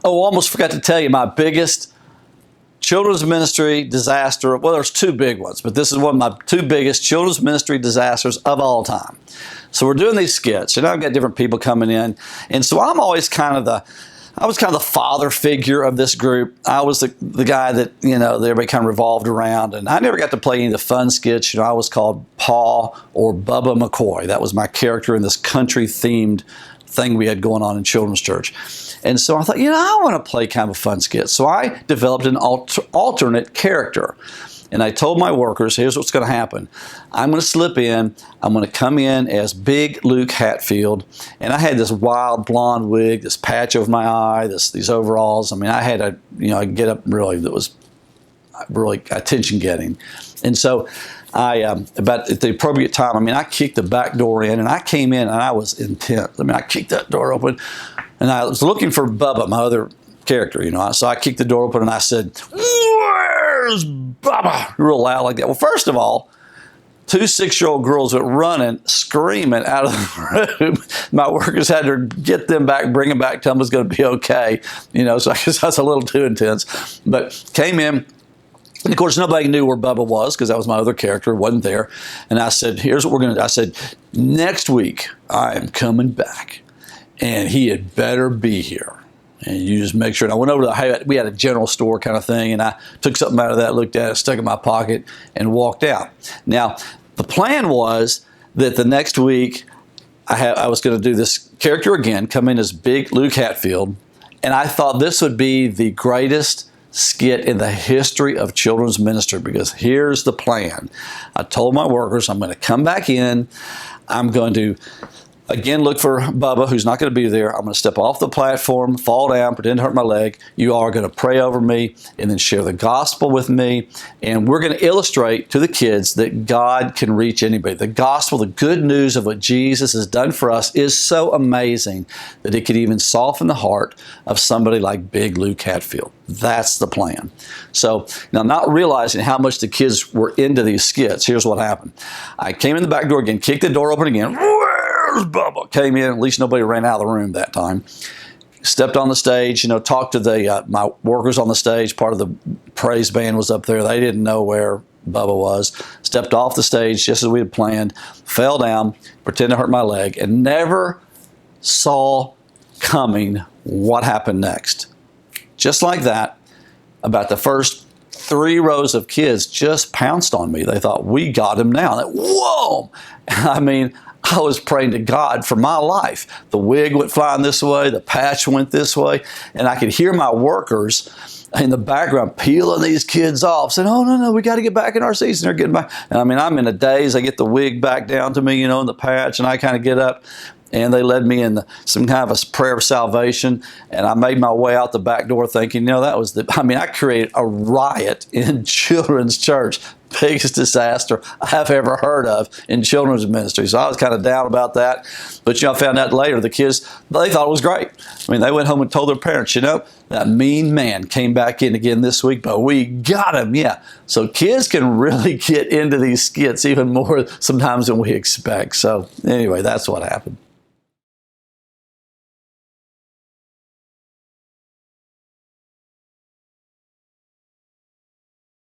Oh, almost forgot to tell you my biggest children's ministry disaster. Well, there's two big ones, but this is one of my two biggest children's ministry disasters of all time. So we're doing these skits, and I've got different people coming in, and so I'm always kind of the father figure of this group. I was the guy that, that everybody kind of revolved around, and I never got to play any of the fun skits. I was called Paul or Bubba McCoy. That was my character in this country-themed thing we had going on in children's church. And so I thought, I want to play kind of a fun skit. So I developed an alternate character. And I told my workers, here's what's going to happen. I'm going to slip in. I'm going to come in as Big Luke Hatfield. And I had this wild blonde wig, this patch over my eye, these overalls. I mean, I had a get up really that was really attention-getting. And so about at the appropriate time, I kicked the back door in, and I came in, and I was intense. I kicked that door open, and I was looking for Bubba, my other character, So I kicked the door open, and I said, "Where's Bubba?" Real loud like that. Well, first of all, two 6-year-old girls went running, screaming out of the room. My workers had to get them back, bring them back, tell them it was going to be okay. So I guess that's a little too intense. But came in. And of course, nobody knew where Bubba was because that was my other character, wasn't there. And I said, here's what we're going to do. I said, next week, I am coming back, and he had better be here. And you just make sure. And I went over to we had a general store kind of thing, and I took something out of that, looked at it, stuck it in my pocket, and walked out. Now, the plan was that the next week, I was going to do this character again, come in as Big Luke Hatfield, and I thought this would be the greatest skit in the history of children's ministry, because here's the plan. I told my workers I'm going to come back in. I'm going to again look for Bubba, who's not going to be there. I'm going to step off the platform, fall down, pretend to hurt my leg. You all are going to pray over me and then share the gospel with me. And we're going to illustrate to the kids that God can reach anybody. The gospel, the good news of what Jesus has done for us is so amazing that it could even soften the heart of somebody like Big Luke Hatfield. That's the plan. So now, not realizing how much the kids were into these skits, here's what happened. I came in the back door again, kicked the door open again. Where's Bubba? Came in, at least nobody ran out of the room that time. Stepped on the stage, talked to my workers on the stage. Part of the praise band was up there. They didn't know where Bubba was. Stepped off the stage just as we had planned, fell down, pretended to hurt my leg, and never saw coming what happened next. Just like that, about the first 3 rows of kids just pounced on me. They thought, we got him now. And whoa! I was praying to God for my life. The wig went flying this way, the patch went this way, and I could hear my workers in the background peeling these kids off, saying, oh, no, we got to get back in our seats. And they're getting back. And I'm in a daze. I get the wig back down to me, and the patch, and I kind of get up. And they led me in some kind of a prayer of salvation. And I made my way out the back door thinking, that was I created a riot in children's church. Biggest disaster I've ever heard of in children's ministry. So I was kind of down about that. But, I found out later the kids, they thought it was great. They went home and told their parents, that mean man came back in again this week, but we got him, yeah. So kids can really get into these skits even more sometimes than we expect. So anyway, that's what happened.